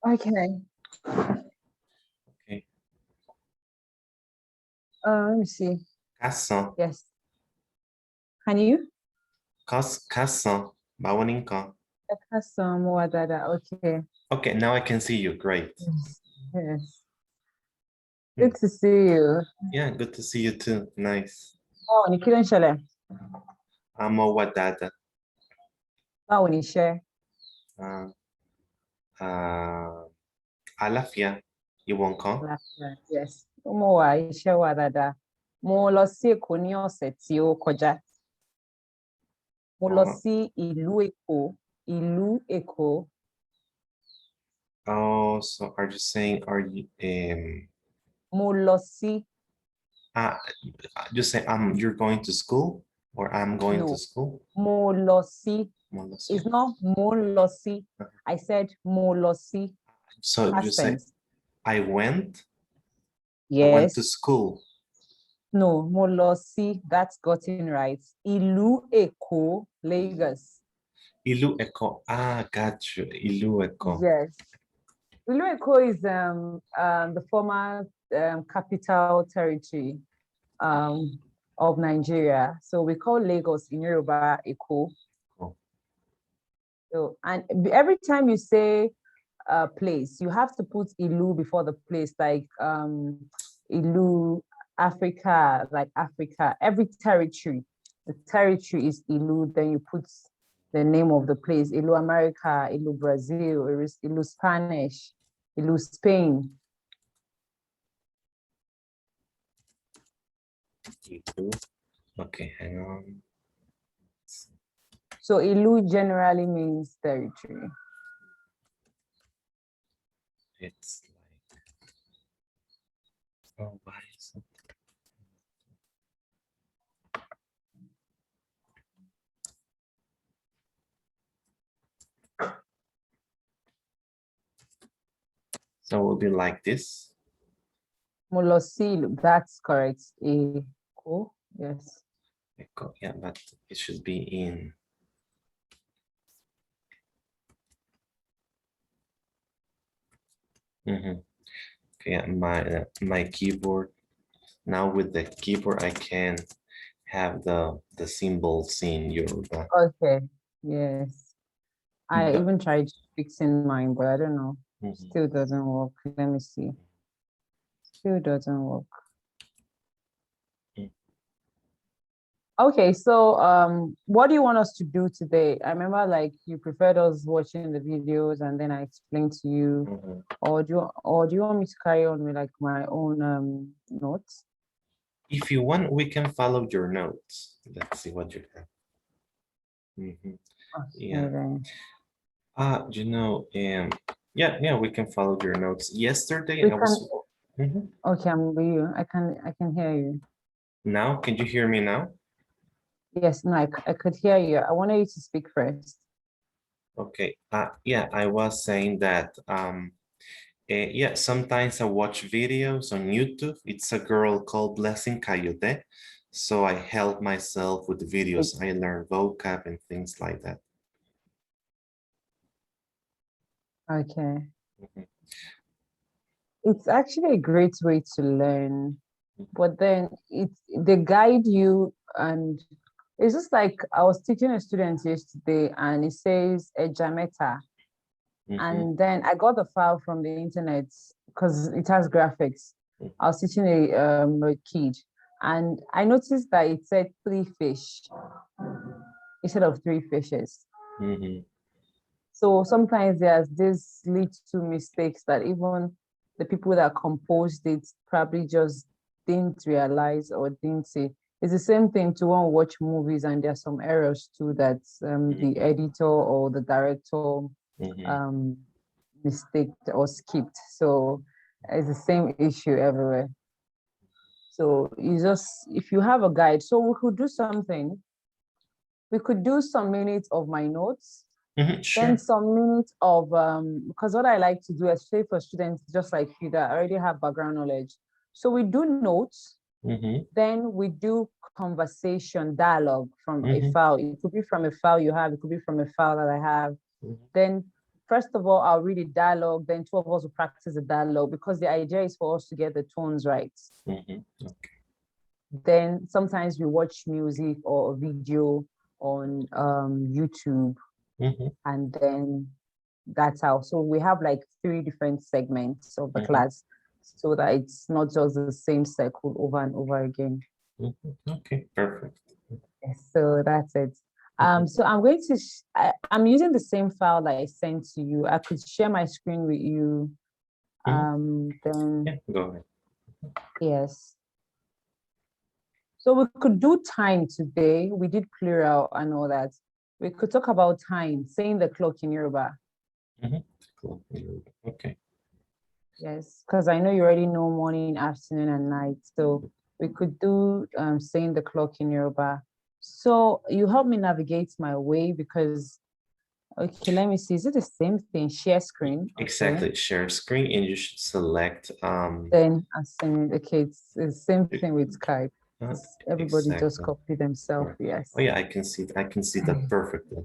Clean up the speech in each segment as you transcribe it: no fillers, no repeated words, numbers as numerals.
Okay. Okay. Let me see. Cação. Yes. Can you? Cação. Bawaninka. Okay. Okay, now I can see you. Great. Yes. Yes. Good to see you. Yeah, good to see you too. Nice. Oh, ni kí ló ń ṣẹlẹ̀? Amo wadada. Báwo ni iṣẹ́? Àlàáfíà. Ìwọ ńkọ́? Yes. Mo wà iṣẹ́ wà dáadáa. Mo lọ sí Èkó ní ọ̀sẹ̀ tí ó kọjá. Mo lọ sí ìlú Èkó. Ìlú Èkó. Oh, so are you saying, are you Mo lọ sí. You say you're going to school or I'm going to school? Mo lọ sí. Mo lọ sí. It's not mo lọ sí. I said mo lọ sí. So you say I went? Yes. I went to school. No, mo lọ sí. That's gotten right. Ìlú Èkó, Lagos. Ìlú Èkó. Got you. Ìlú Èkó. Yes. Ìlú Èkó is the former capital territory of Nigeria. So we call Lagos in Yoruba Èkó. Cool. So, and every time you say a place, you have to put Ìlú before the place, like Ìlú Africa, like Africa. Every territory, the territory is Ìlú. Then you put the name of the place: Ìlú America, Ìlú Brazil, Ìlú Spanish, Ìlú Spain. Okay, hang on. So Ìlú generally means territory. It's like, oh, why is it? So it will be like this. Mo lọ sí ìlú, that's correct. Èkó, yes. Èkó, yeah, but it should be in. Okay, my keyboard. Now with the keyboard, I can have the symbols in Yoruba. Okay, yes. I even tried fixing mine, but I don't know. Still doesn't work. Let me see. Still doesn't work. Okay, so what do you want us to do today? I remember like you preferred us watching the videos and then I explained to you, or do you want me to carry on with like my own notes? If you want, we can follow your notes. Let's see what you have. Yeah. You know, yeah, we can follow your notes. Yesterday I was. Okay, I'm with you. I can hear you. Now, can you hear me now? Yes, no, I could hear you. I wanted you to speak first. Okay. Yeah, I was saying that yeah, sometimes I watch videos on YouTube. It's a girl called Blessing Coyote. So I help myself with the videos. I learn vocab and things like that. Okay. It's actually a great way to learn, but then they guide you, and it's just like I was teaching a student yesterday and it says ejameta. And then I got the file from the internet because it has graphics. I was teaching a kid and I noticed that it said 3 fish instead of 3 fishes. So sometimes there's these little mistakes that even the people that composed it probably just didn't realize or didn't see. It's the same thing to want to watch movies and there's some errors too that the editor or the director mistaked or skipped. So it's the same issue everywhere. So you just, if you have a guide, so we could do something. We could do some minutes of my notes. Sure. Then some minutes of, because what I like to do, especially for students just like you that already have background knowledge. So we do notes, then we do conversation, dialogue from a file. It could be from a file you have, it could be from a file that I have. Then first of all, I'll read a dialogue, then two of us will practice the dialogue because the idea is for us to get the tones right. Okay. Then sometimes we watch music or a video on YouTube, and then that's how. So we have like 3 different segments of the class so that it's not just the same cycle over and over again. Okay, perfect. So that's it. So I'm going to, I'm using the same file that I sent to you. I could share my screen with you. Then yeah, go ahead. Yes. So we could do time today. We did plural and all that. We could talk about time, saying the clock in Yoruba. Cool. Okay. Yes, because I know you already know morning, afternoon, and night. So we could do saying the clock in Yoruba. So you help me navigate my way because, okay, let me see. Is it the same thing? Share screen. Exactly. Okay. Share screen, and you should select. Then assign. Okay, it's the same thing with Skype. Everybody just Exactly. copy themselves. Yes. Oh yeah, I can see. I can see that perfectly.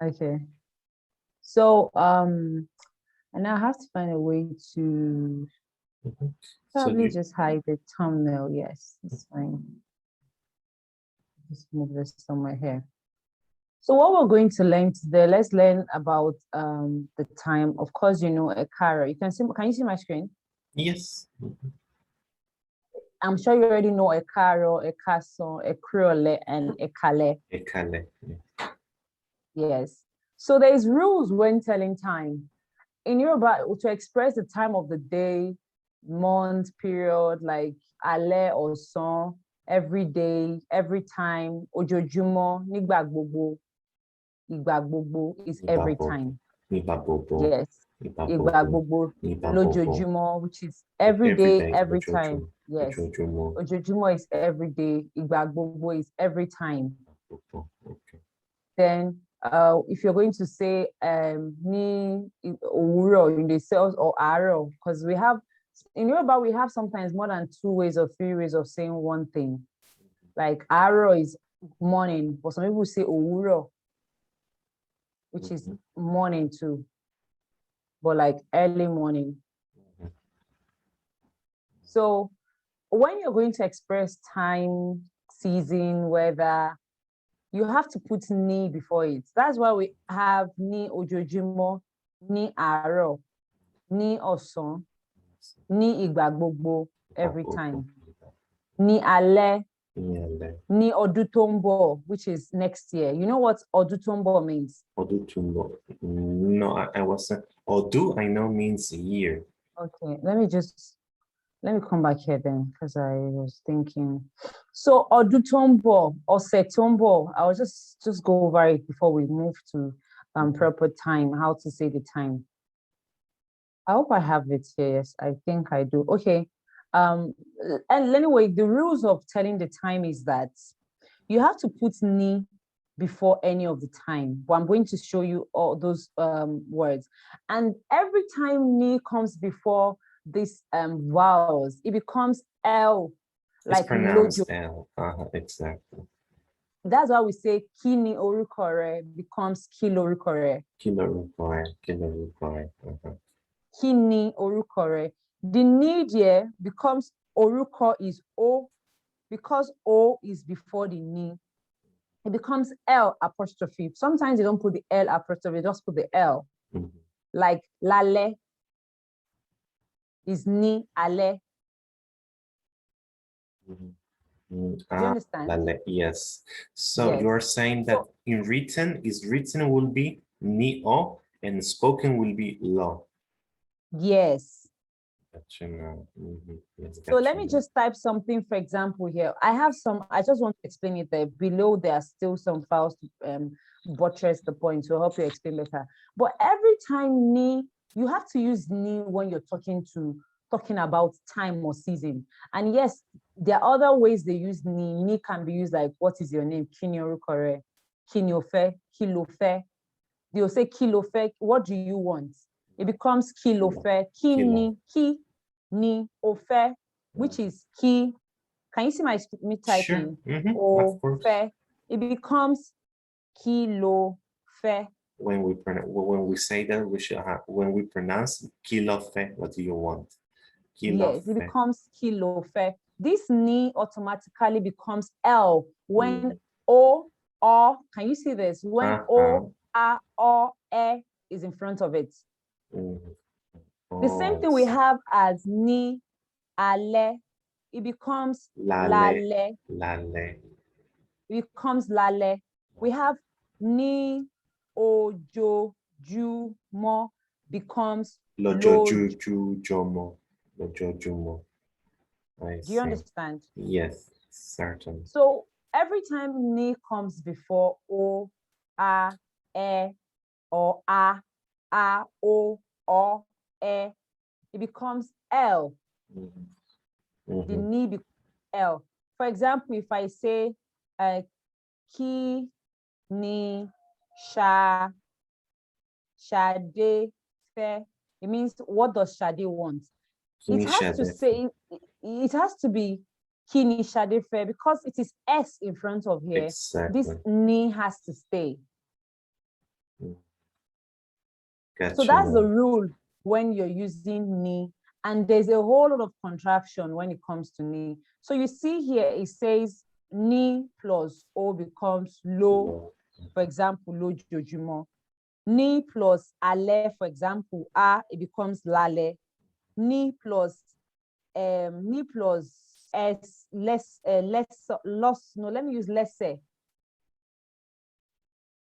Okay. So and I have to find a way to probably just hide the thumbnail. Yes, it's fine. Just move this somewhere here. So what we're going to learn today, let's learn about the time. Of course, you know, a car. You can see, can you see my screen? Yes. I'm sure you already know a caro, a caso, a creole, and a calais. A calais. Yes. So there's rules when telling time. In Yoruba, to express the time of the day, month, period, like ale or son, every day, every time, ojojumo, nigba gbogbo, igba gbogbo is every time. Yes. Igba gbogbo, lojojumo, which is every day, every time. Yes. Ojojumo is every day, igba gbogbo is every time. Then if you're going to say ni owuro in the cells or aro, because we have in Yoruba we have sometimes more than 2 ways or 3 ways of saying one thing. Like aro is morning, but some people say owuro, which is morning too, but like early morning. So when you're going to express time, season, weather, you have to put ni before it. That's why we have ni ojojumo, ni aro, ni ọ̀sán, ni ìgbà gbogbo every time, ni alẹ́, ni ọdún tó ń bọ̀, which is next year. You know what ọdún tó ń bọ̀ means? Ọdún tó ń bọ̀. No, I wasn't. Ọdún, I know means a year. Okay, let me come back here then, because I was thinking. So ọdún tó ń bọ̀, ọ̀sẹ̀ tó ń bọ̀, I'll just go over it before we move to proper time, how to say the time. I hope I have it here. Yes, I think I do. Okay. And anyway, the rules of telling the time is that you have to put ni before any of the time. But I'm going to show you all those words. And every time ni comes before these vowels, it becomes L, like it's pronounced lojo. L. Exactly. That's why we say kini orukore becomes kilorukore. Kilorukore. Kini orukore. The need here becomes oruko is O, because O is before the ni. It becomes L apostrophe. Sometimes they don't put the L apostrophe, they just put the L. Like lale is ni ale. Do you understand? Lale, yes. So yes. you're saying that in written will be ni o and spoken will be lo. Yes. Yes, so let me just type something, for example, here. I have some, I just want to explain it there. Below, there are still some files to buttress the point to help you explain better. But every time ni, you have to use ni when you're talking about time or season. And yes, there are other ways they use ni. Ni can be used like, what is your name? Kinyorukore, kinyofe, kilofe. They'll say kilofe, what do you want? It becomes kilofe, kini, ki, ni, ofe, which is ki. Can you see me typing? Sure. Of course. Ofe. It becomes kilofe. when we say that, we should have, when we pronounce kilofe, what do you want? Yes, it Kilofe. becomes kilofe. This ni automatically becomes L when Mm. O, can you see this? When O, A, O, E is in front of it. Mm. The same thing we have as ni, ale, it becomes lale. Lale. It becomes lale. We have ni, ojo, ju, mo becomes Lojoju, loj. ju, jomo. Lojojumo. I Do you see. understand? Yes, certainly. So every time ni comes before o, a, e, or a, o, e, it becomes L. Mhm. The Mhm. ni becomes L. For example, if I say ki, ni, sha, shade, fe, it means what does Shade want? It has to say, it has to be Kini Shade Fe because it is S in front of here. Exactly. This ni has to stay. Gotcha. So that's the rule when you're using ni. And there's a whole lot of contraction when it comes to ni. So you see here, it says ni plus o becomes lo. For example, lo jojumo. Ni plus ale, for example, a, it becomes lale. Ni plus s, loss, no, let me use lesser.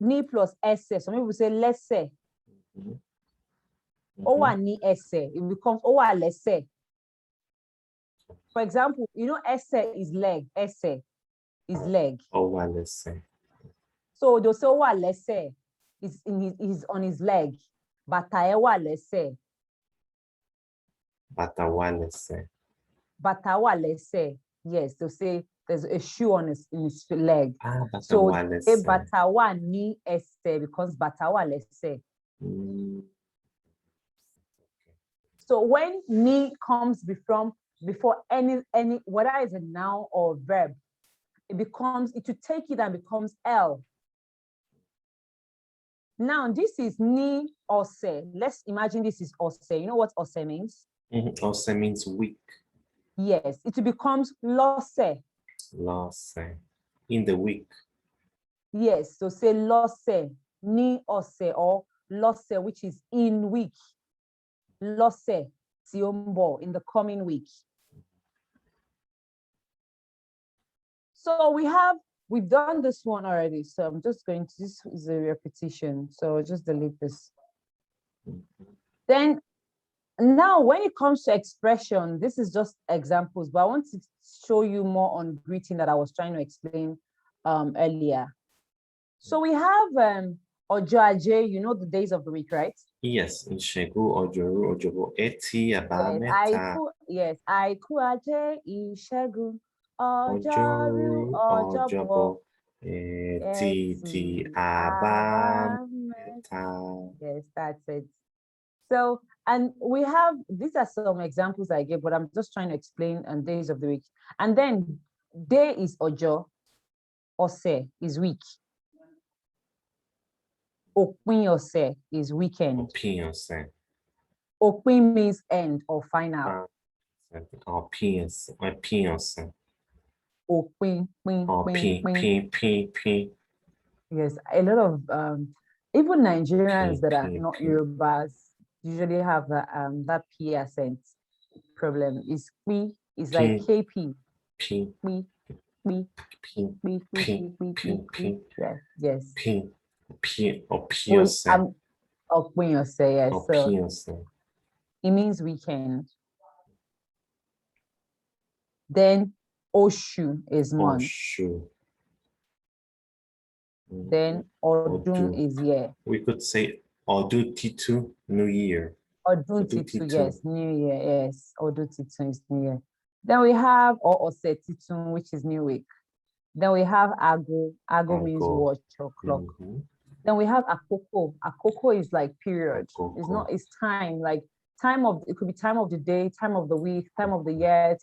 Ni plus esse. Some people say lesser. Owa ni esse. It becomes owa lesser. For example, you know, esse is leg. Esse is leg. Owa lesser. So they'll say owa lesser is on his leg. Bata ewa lesser. Batawa lesser. Batawa lesser. Yes, they'll say there's a shoe on in his leg. So Batawa lesser. batawa ni esse becomes batawa lesser. So when ni comes before any whether it's a noun or verb, it will take it and becomes L. Now this is ni ose. Let's imagine this is ose. You know what ose means? Ose means weak. Yes, it becomes lose. Loss in the week. Yes, so say lose, ni ose or lose, which is in week. Lose, siombo, in the coming week. So we've done this one already. So I'm just going to, this is a repetition. So just delete this. Then now when it comes to expression, this is just examples, but I want to show you more on greeting that I was trying to explain earlier. So we have Ojo Aje, you know the days of the week, right? Yes, Ishegu, Ojoru, Ojobo, Eti, Abameta. Yes, Aiku Aje, Ishegu, Ojoru, Ojoru, Ojobo, Ojobo, Eti, Abameta. Yes, that's it. So, and we have, these are some examples I gave, but I'm just trying to explain on days of the week. And then day is Ojo, Ose is week. Opin Ose is weekend. Opin Opin means end or final. Opin Opin, pin. Yes, a lot of even Nigerians that are not Yorubas usually have that P accent problem. Is P is like KP. P. Yes. Opin Yes. So it means weekend. Then Oshu is month. Oshu. Then Odun is year. We could say Odun Titu, New Year. Odun Titu, yes, New Year, yes. Odun Titu is New Year. Then we have Ose Titu, which is New Week. Then we have Ago. Ago means watch or clock. Then we have Akoko. Akoko is like period. It's time, like it could be time of the day, time of the week, time of the year,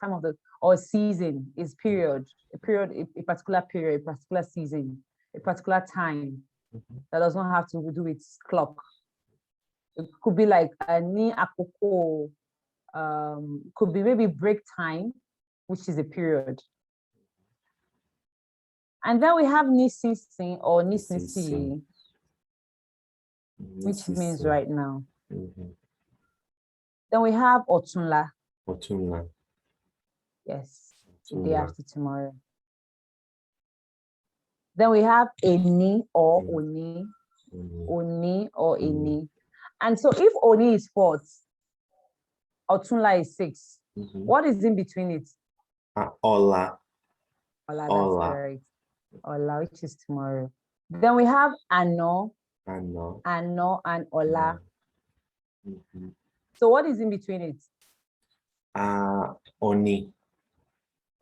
or season is period. A particular period, a particular season, a particular time. that does not have to do with clock. It could be like a ni akoko, could be maybe break time, which is a period. And then we have nisinsin or nisnisi, which means right now. Then we have otunla. Otunla. Yes, the day after tomorrow. Then we have eni or oni, oni or eni. And so if oni is 4, otunla is 6. What is in between it? Ola. Ola, that's right. Ola, which is tomorrow. Then we have ano, and ola. So what is in between it? Oni.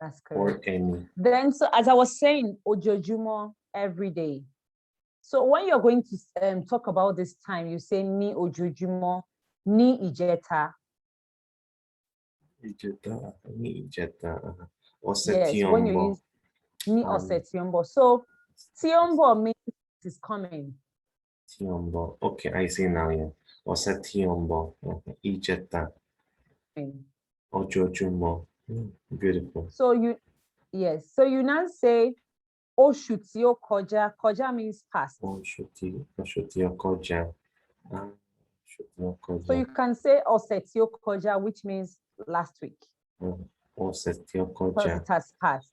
That's correct. Or any. Then, so as I was saying, ojojumo, every day. So when you're going to talk about this time, you say ni ojojumo, ni ijeta. Ijeta, ni ijeta. Yes, when you use ni osetiombo. So tiombo means it's coming. Tiombo. Okay, I see now. Yeah. Osetiombo. Ijeta. Ojojumo. Beautiful. So yes. So you now say oshuti o koja. Koja means past. Oshuti o koja. So you can say oseti o koja, which means last week. Oseti o koja. Because it has passed.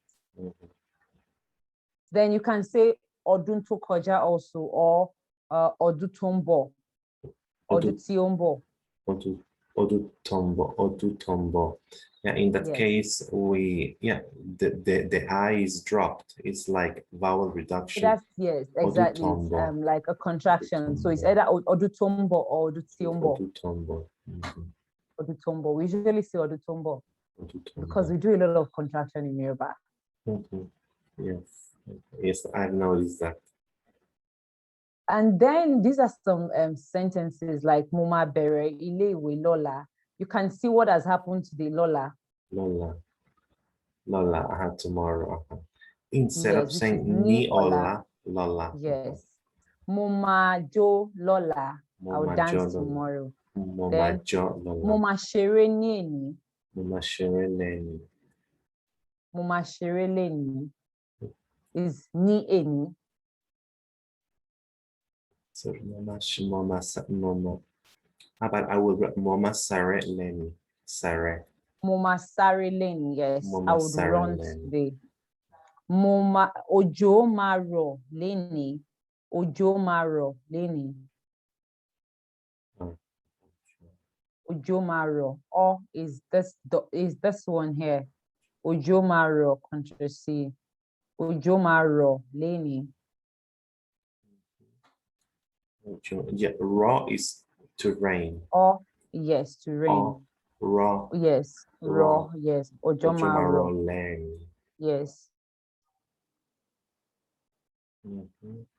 Then you can say odunto koja also, or odutombo, odutiombo. Odutombo. Yeah, in that case, the I is dropped. It's like vowel reduction. That's exactly. It's like a contraction. So it's either odutombo or odutiombo. Odutombo. We usually say odutombo because we do a lot of contraction in Yoruba. Yes, I've noticed that. And then these are some sentences like Muma bere ilewe lola. You can see what has happened to the lola. Lola, I had tomorrow. Instead of saying ni ola, lola. Yes. Muma jo lola. I'll dance tomorrow. Muma jo lola. Muma shere ni eni. Muma shere leni. Muma shere leni is ni eni. So mama. How about I will write mama sare leni. Sare. Muma sare leni, yes. I would run today. Muma ojo maro leni. Ojo maro leni. Ojo maro. Or is this one here? Ojo maro contra C. Ojo maro leni. Yeah, raw is to rain. Or yes, to rain. Or, raw. Yes, raw. Yes. Ojo maro leni. Yes.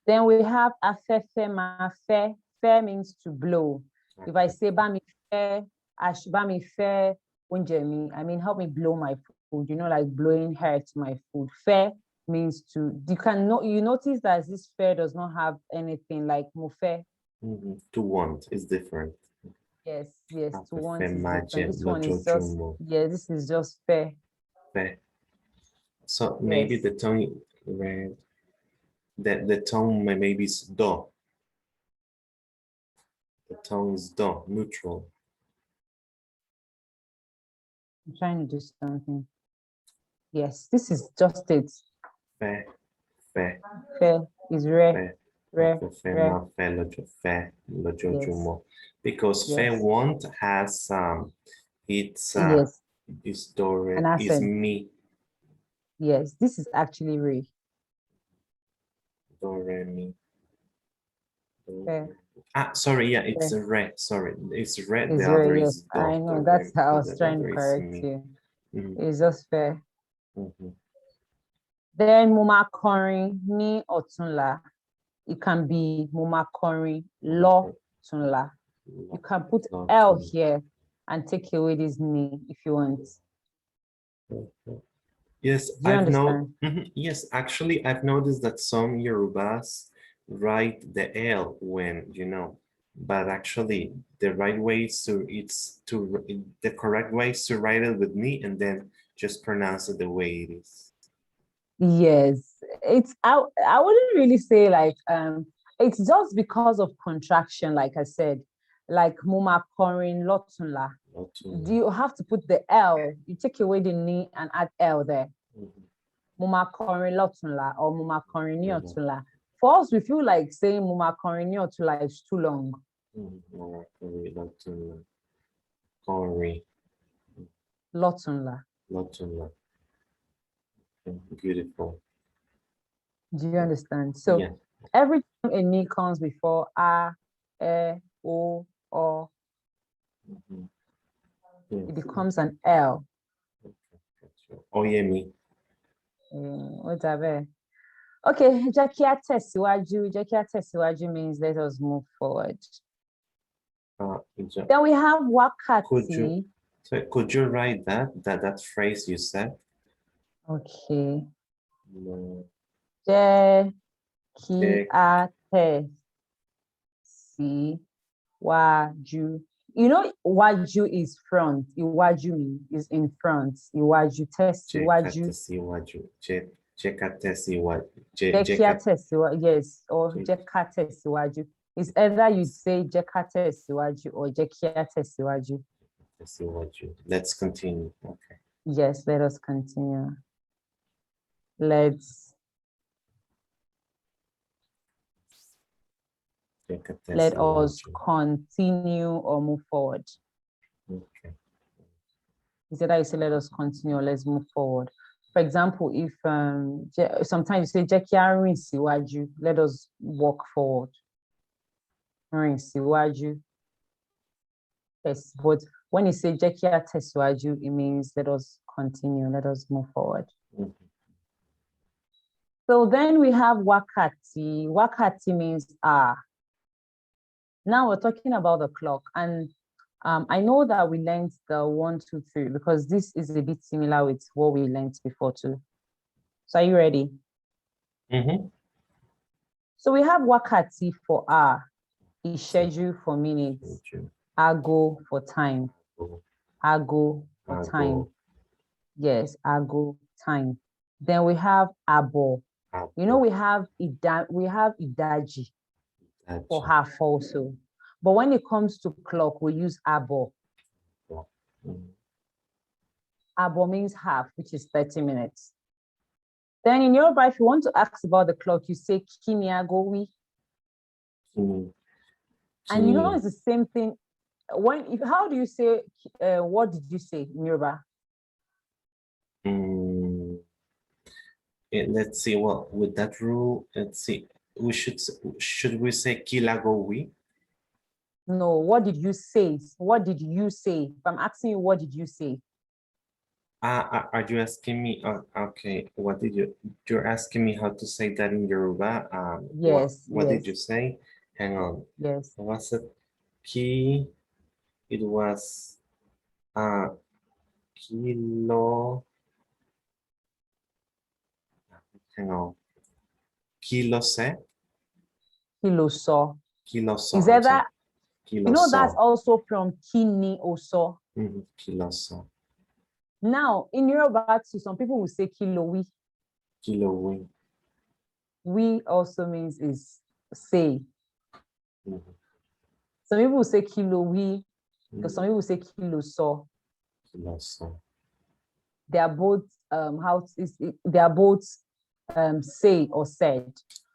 Then we have afefe mafe. Fe means to blow. If I say bami fe, bami fe unjemi, I mean help me blow my food. You know, like blowing hair to my food. Fe means to. You notice that this fe does not have anything like mufe. To want is different. Yes. To want is different. This one is just this is just fe. Fe. So maybe the tongue red. The tone maybe is do. The tone is do, neutral. I'm trying to do something. Yes, this is just it. Fe. Fe is re. Because fe want has it's is do re, is me. Yes, this is actually re. Do re mi. Sorry, yeah, it's a re. Sorry, it's re. The other is do. I know, that's how I was trying to correct you. It's just fair. Then muma korin ni otunla. It can be muma korin lo tunla. You can put L here and take away this ni if you want. Yes, I've noticed. Yes, actually, I've noticed that some Yorubas write the L when, but actually the right way is the correct way is to write it with me and then just pronounce it the way it is. Yes, I wouldn't really say like it's just because of contraction, like I said, like Muma Korin Lotunla. Do you have to put the L? You take away the ni and add L there. Muma Korin Lotunla or Muma Korin Yotunla. For us, we feel like saying Muma Korin Yotunla is too long. Lotunla. Lotunla. Beautiful. Do you understand? So yeah. Every time a ni comes before a, o, it becomes an L. Oyemi. What's that? Okay, jẹ́ kí a tẹ̀síwájú means let us move forward. Then we have wakati. Could you write that phrase you said? Okay. No. Jẹ́ kí a tẹ̀síwájú. You know, wájú is front. Iwájú is in front. Iwájú tẹ̀síwájú. Jẹ́ ká tẹ̀síwájú. Yes, or jẹ́ ká tẹ̀síwájú. It's either you say jẹ́ ká tẹ̀síwájú or jẹ́ kí a tẹ̀síwájú. Let's continue. Okay. Yes, let us continue. Let us continue or move forward. Okay. Is that you say let us continue or let's move forward? For example, if sometimes you say jẹ́ kí a rìn síwájú, let us walk forward. Rìn síwájú. Yes, but when you say jẹ́ kí a tẹ̀síwájú, it means let us continue, let us move forward. So then we have wakati. Wakati means hour. Now we're talking about the clock, and I know that we learned the 1, 2, 3 because this is a bit similar with what we learned before too. So are you ready? So we have wakati for hour, schedule for minutes, ago for time, ago for time. Yes, ago time. Then we have abo. You know, we have idaji for half also. But when it comes to clock, we use abo. Abo means half, which is 30 minutes. Then in Yoruba, if you want to ask about the clock, you say kimiagowi. And you know, it's the same thing. How do you say, what did you say in Yoruba? Let's see. Well, with that rule, let's see. Should we say kilagowi? No, what did you say? What did you say? If I'm asking you, what did you say? Are you asking me? Okay, you're asking me how to say that in Yoruba? Yes. What did you say? Hang on. Yes. Was it ki? It was kilo. Hang on. Kilo se? Kilo so. Kilo so. Is that Kilo you know so. that's also from kini also. Kilo so. Now in Yoruba too, some people will say kilowi. Kilowi. We also means is say. Some people will say kilowi, because some people will say kilo so. Kilo so. They are both they are both say or said.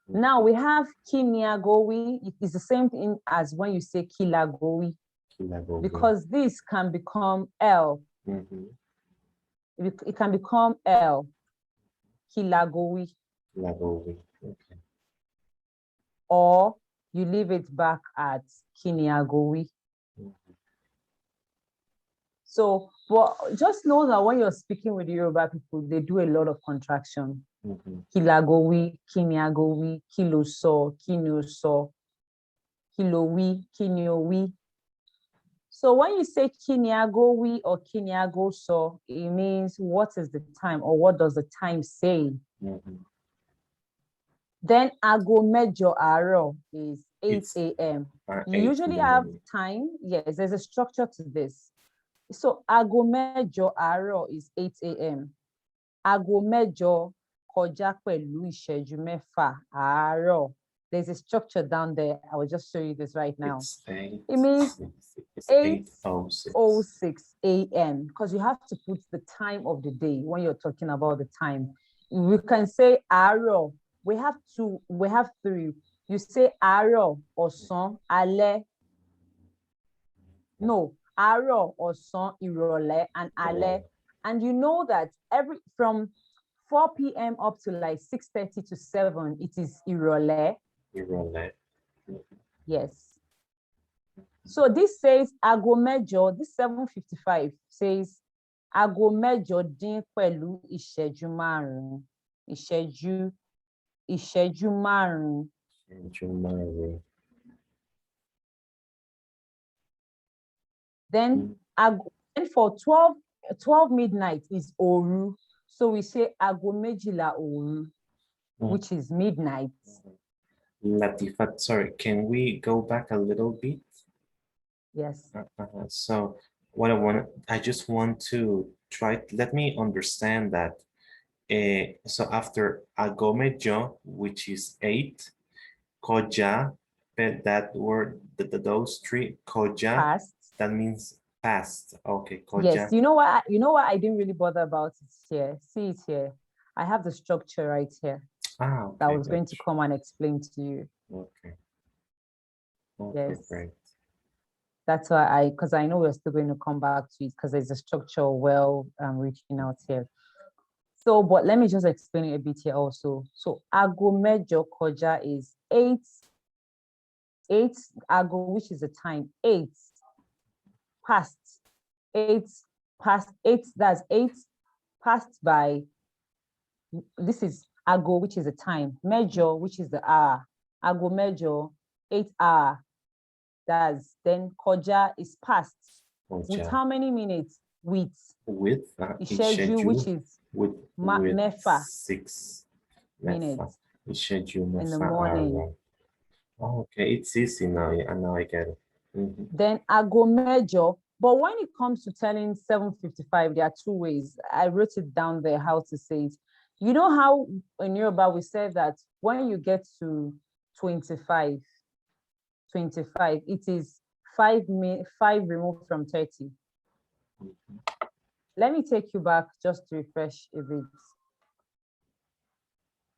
Now we have kiniagowi. It is the same thing as when you say kilagowi. Because this can become L. It can become L. Kilagowi. Kilagowi. Okay. Or you leave it back at kiniagowi. So, but just know that when you're speaking with the Yoruba people, they do a lot of contraction. Kilagowi, kiniagowi, kilo so, kino so, kilowi, kiniowi. So when you say kiniagowi or kiniago so, it means what is the time or what does the time say? Then aago mẹ́jọ àárọ̀ is 8 It's a.m. You 8 in usually the have morning. time. Yes, there's a structure to this. So aago mẹ́jọ àárọ̀ is 8 a.m. Aago mẹ́jọ kọjá pẹ̀lú ìṣẹ́jú mẹ́fà àárọ̀. There's a structure down there. I will just show you this right now. It's 8. It means It's 8:06 8:06 a.m. because you have to put the time of the day when you're talking about the time. We can say àárọ̀. We have two. We have three. You say àárọ̀, ọ̀sán, alẹ́. No, àárọ̀, ọ̀sán, ìrọ̀lẹ́, and alẹ́. And you know that from 4 p.m. up to like 6:30 to 7, it is ìrọ̀lẹ́. Ìrọ̀lẹ́. Yes. So this says aago mẹ́jọ, this 7:55 says aago mẹ́jọ dín pẹ̀lú ìṣẹ́jú márùn-ún. Ìṣẹ́jú márùn-ún. Ìṣẹ́jú márùn-ún. Then for 12 midnight is òru. So we say aago méjìlá òru, which is midnight. Latifat, sorry, can we go back a little bit? Yes. So I just want to let me understand that. So after aago mẹ́jọ, which is 8, kọjá, that word, those three, kọjá, Past. that means past. Okay, kọjá. Yes, you know what I didn't really bother about it here. See it here. I have the structure right here. Okay, that I was going to come and explain to you. Okay. Yes. Great. That's why because I know we're still going to come back to it because there's a structure reaching out here. So, but let me just explain it a bit here also. So, aago mẹ́jọ kọjá is 8 aago, which is the time, 8 past, 8 past 8, that's 8 passed by, this is aago, which is the time, mẹ́jọ, which is the hour, aago mẹ́jọ, 8 hour, that's, then kọjá is past. With how many minutes? With ìṣẹ́jú, which is with mẹ́fà 6 minutes ìṣẹ́jú in the morning. Okay, it's easy now. Now I get it. Then aago mẹ́jọ, but when it comes to telling 7:55, there are two ways. I wrote it down there how to say it. You know how in Yoruba we said that when you get to 25, it is 5 removed from 30. Let me take you back just to refresh a bit.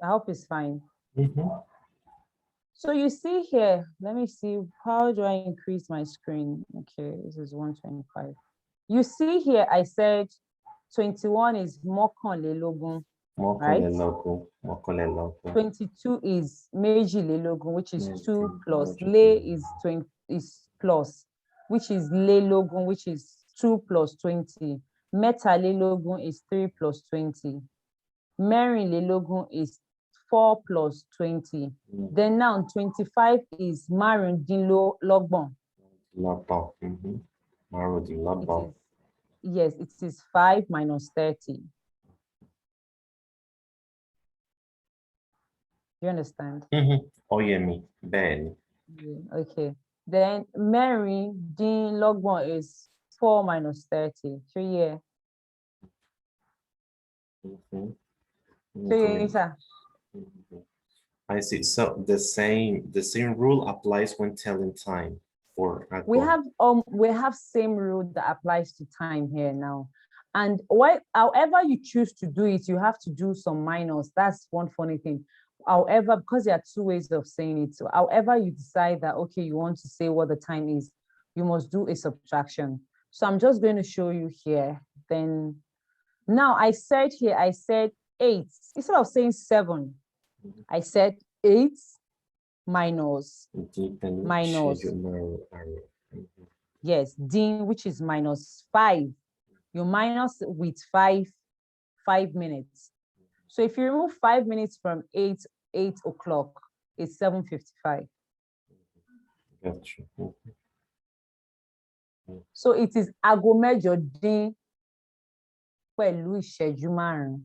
I hope it's fine. So you see here, let me see, how do I increase my screen? Okay, this is 125. You see here, I said 21 is mọ́kànlélógún, right? 22 is méjìlélógún, which is 2 plus. Lé is plus, which is lélógún, which is 2 plus 20. Mẹ́tàlélógún is 3 plus 20. Mẹ́rìnlélógún is 4 plus 20. Then now 25 is márùndínlọ́gbọ̀n. Márùndínlọ́gbọ̀n. Yes, it is 5 minus 30. You understand? Oyemi, Ben. Okay. Then mẹ́rìndínlọ́gbọ̀n is 4 minus 30. 3 year. 3 year, sir. I see. So the same rule applies when telling time for we have same rule that applies to time here now. And however you choose to do it, you have to do some minus. That's one funny thing. However, because there are two ways of saying it. So however you decide that, okay, you want to say what the time is, you must do a subtraction. So I'm just going to show you here. Then now I said 8. Instead of saying 7, I said 8 minus. Yes, din, which is minus 5. You minus with 5 minutes. So if you remove 5 minutes from 8 o'clock, it's 7:55. Gotcha. So it is aago mẹ́jọ dín pẹ̀lú ìṣẹ́jú márùn-ún.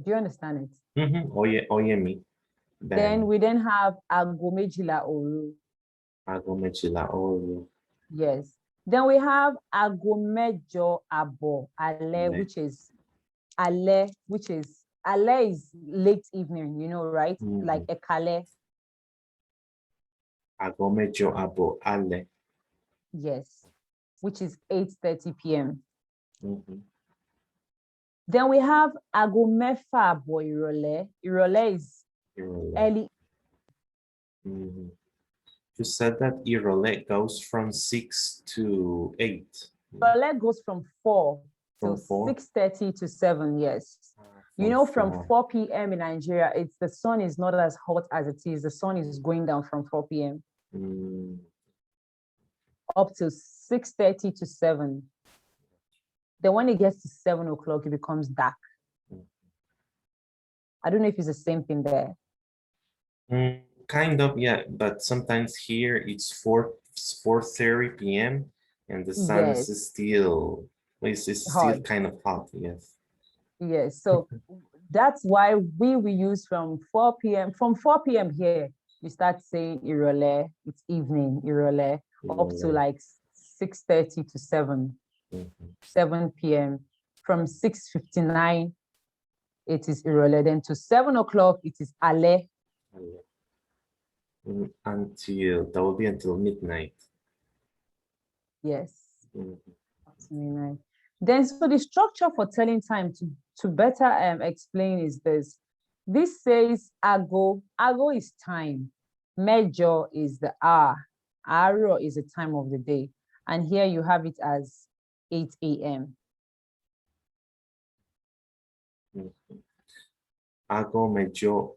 Do you understand it? Oye mi. Then we then have ago méjìlá òru. Ago méjìlá òru. Yes. Then we have ago mẹ́jọ àbọ̀ alẹ́, which is alẹ́ is late evening, you know, right? Like ekale. Ago mẹ́jọ àbọ̀ alẹ́. Yes, which is 8:30 p.m. Then we have ago mẹ́fà àbọ̀ ìrọ̀lẹ́. Ìrọ̀lẹ́ is early. You said that ìrọ̀lẹ́ goes from 6 to 8. Ìrọ̀lẹ́ goes from 4 to 6:30 to 7, yes. You know, from 4 p.m. in Nigeria, the sun is not as hot as it is. The sun is going down from 4 p.m. Up to 6:30 to 7. Then when it gets to 7 o'clock, it becomes dark. I don't know if it's the same thing there. Kind of, yeah. But sometimes here it's 4:30 p.m. and the sun is still still kind of hot. Yes. Yes. So that's why we use from 4 p.m. From 4 p.m. here, you start saying ìrọ̀lẹ́, it's evening, ìrọ̀lẹ́, up to like 6:30 to 7 p.m. From 6:59, it is ìrọ̀lẹ́. Then to 7 o'clock, it is alẹ́. That will be until midnight. Yes. Midnight. Then, so the structure for telling time to better explain is this. This says ago. Ago is time. Mẹ́jọ is the hour. Àárọ̀ is the time of the day. And here you have it as 8 a.m. Ago mẹ́jọ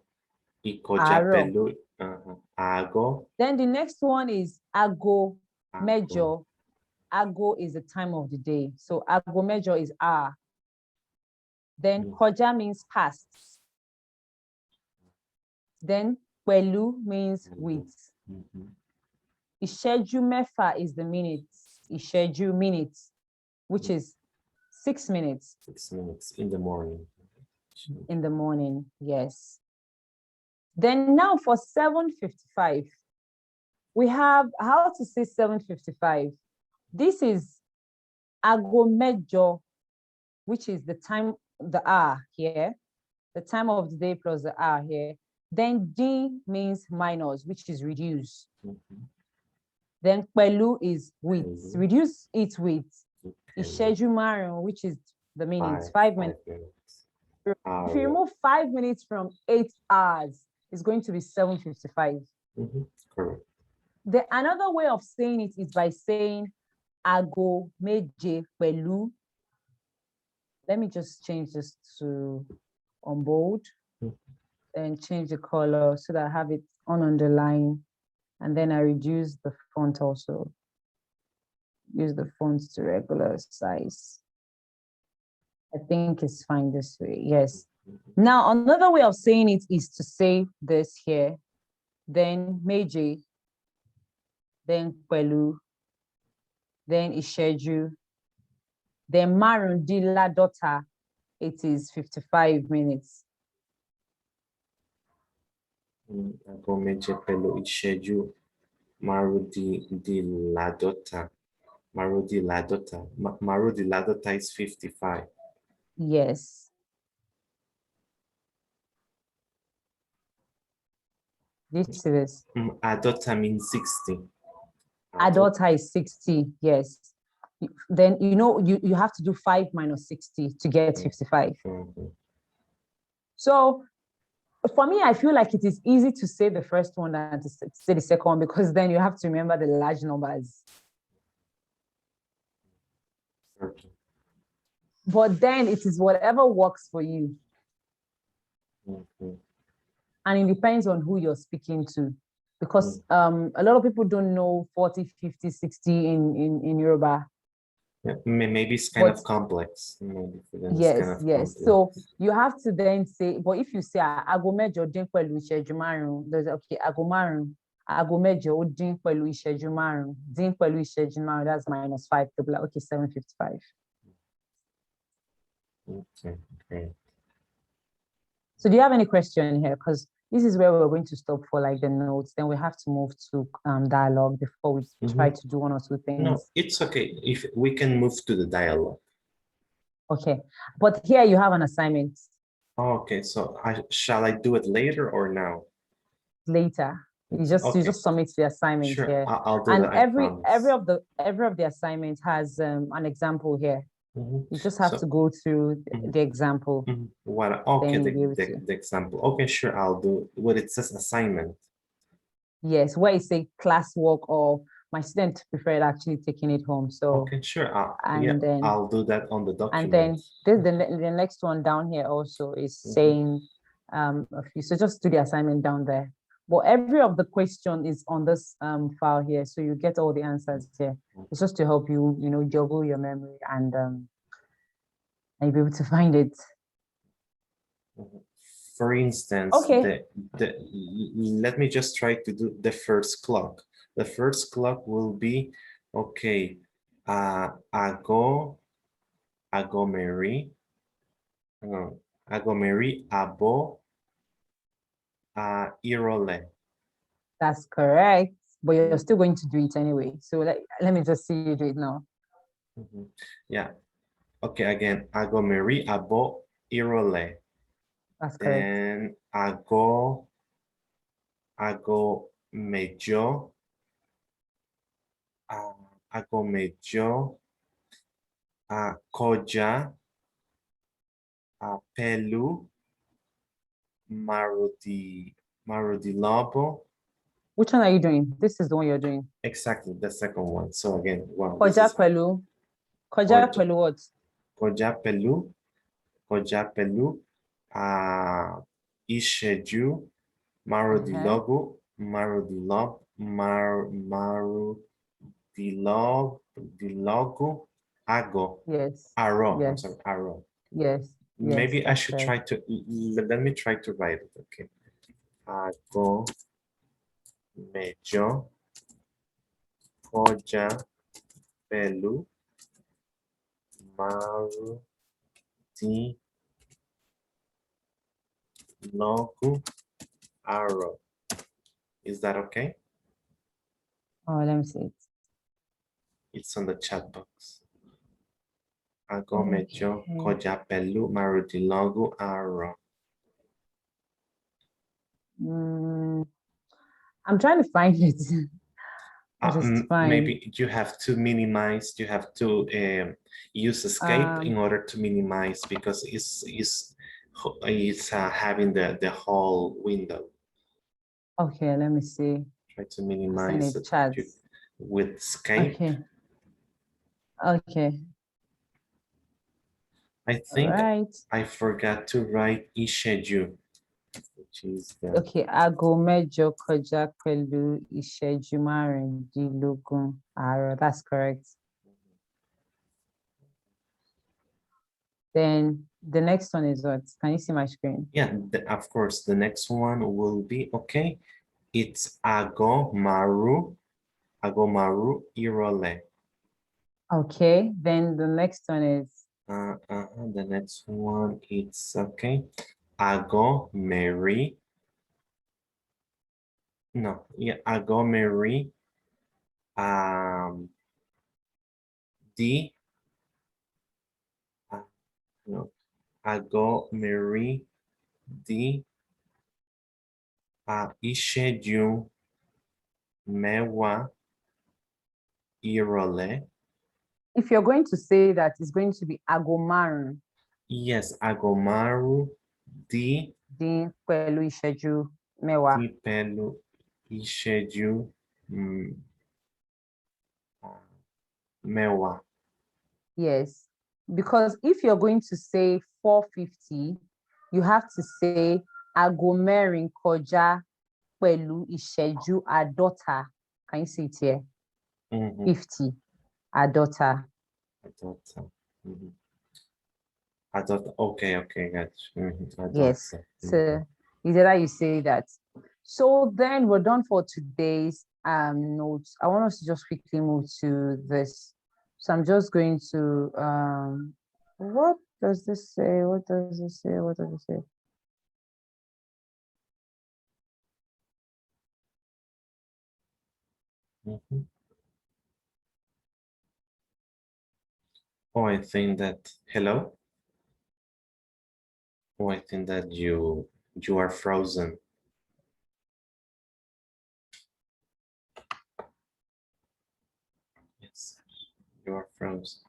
ìkọjá pẹ̀lú ago. Then the next one is ago mẹ́jọ. Ago is the time of the day. So ago mẹ́jọ is hour. Then kọjá means past. Then pẹ̀lú means with. Ìṣẹ́jú mẹ́fà is the minutes. Ìṣẹ́jú minutes, which is 6 minutes. 6 minutes in the morning. In the morning, yes. Then now for 7:55, we have how to say 7:55. This is ago mẹ́jọ, which is the time, the hour here, the time of the day plus the hour here. Then D means minus, which is reduce. Then pẹ̀lú is with, reduce it with. Ìṣẹ́jú márùn-ún, which is the minutes, 5 minutes. If you remove 5 minutes from 8 hours, it's going to be 7:55. Correct. Another way of saying it is by saying ago méje pẹ̀lú. Let me just change this to on bold and change the color so that I have it on underline. And then I reduce the font also. Use the fonts to regular size. I think it's fine this way. Yes. Now, another way of saying it is to say this here, then méje, then pẹ̀lú, then ìṣẹ́jú, then márùndínláàádọ́ta, it is 55 minutes. Ago méje pẹ̀lú ìṣẹ́jú márùndínláàádọ́ta. Márùndínláàádọ́ta is 55. Yes. This is. Àádọ́ta means 60. Àádọ́ta is 60, yes. Then, you know, you have to do 5 minus 60 to get 55. So for me, I feel like it is easy to say the first one than to say the second one, because then you have to remember the large numbers. But then it is whatever works for you. And it depends on who you're speaking to. Because a lot of people don't know 40, 50, 60 in Yoruba. Yeah, maybe it's kind of complex. Maybe yes, kind of yes. complex. So you have to then say, but if you say ago mẹ́jọ dín pẹ̀lú ìṣẹ́jú márùn-ún, there's okay, ago márùn-ún, ago mẹ́jọ ó dín pẹ̀lú ìṣẹ́jú márùn-ún, dín pẹ̀lú ìṣẹ́jú márùn-ún, that's -5. They'll be like, okay, 7:55. Okay, great. So do you have any question here? Because this is where we're going to stop for like the notes. Then we have to move to dialogue before we try to do one or two things. No, it's okay. If we can move to the dialogue. Okay. But here you have an assignment. Okay, so shall I do it later or now? Later. You just submit the assignment Sure, here. I'll do And that. every of the assignments has an example here. You just have to go through the example. What? Okay, Then you'll be able to. the example. Okay, sure, I'll do what it says assignment. Yes, where it say classwork, or my student preferred actually taking it home. So okay, sure. then I'll do that on the document. And then the next one down here also is saying a few. So just do the assignment down there. But every of the question is on this file here, so you get all the answers here. It's just to help you, juggle your memory and be able to find it. For instance, Okay. Let me just try to do the first clock. The first clock will be, okay, ago Mary, abo, irole. That's correct, but you're still going to do it anyway. So let me just see you do it now. Yeah. Okay, again, ago Mary, abo, irole. That's correct. Then ago mejo, ago mejo, koja, pelu, marudi lobo. Which one are you doing? This is the one you're doing. Exactly, the second one. So again, wow. Koja pelu. Koja pelu what? Koja pelu, isheju, marudi logo, dilogo, ago. Yes. Arrow. Yes. I'm sorry, arrow. Yes. Maybe I should try to, let me try to write it, okay. Ago, mejo, koja, pelu, marudi, logo, arrow. Is that okay? Oh, let me see it. It's on the chat box. Ago, mejo, koja, pelu, marudi, logo, arrow. I'm trying to find it. Maybe you have to minimize, you have to use escape in order to minimize, because it's having the whole window. Okay, let me see. Try to minimize it with escape. Okay. I think I forgot to write ìṣẹ́jú, which is the... Okay, aago mẹ́jọ kọjá pẹ̀lú ìṣẹ́jú márùndínlógún àárọ̀. That's correct. Then the next one is what? Can you see my screen? Yeah, of course. The next one will be, okay, it's aago márùn ìrọ̀lẹ́. Okay, then the next one is? The next one, it's, okay, aago mẹ́rin. No, yeah, aago mẹ́rin no, aago mẹ́rin di ìṣẹ́jú mẹ́wàá ìrọ̀lẹ́. If you're going to say that, it's going to be aago márùn. Yes, aago márùn di pẹ̀lú ìṣẹ́jú mẹ́wàá. Di pẹ̀lú ìṣẹ́jú mẹ́wàá. Yes, because if you're going to say 4:50, you have to say aago mẹ́rin kọjá pẹ̀lú ìṣẹ́jú àádọ́ta. Can you see it here? 50, àádọ́ta. Àádọ́ta. Okay, got you. Yes, so either you say that. So then we're done for today's notes. I want us to just quickly move to this. So I'm just going to, what does this say? What does it say? Mhm. Oh, I think that, hello? Oh, I think that you are frozen. Yes, you are frozen.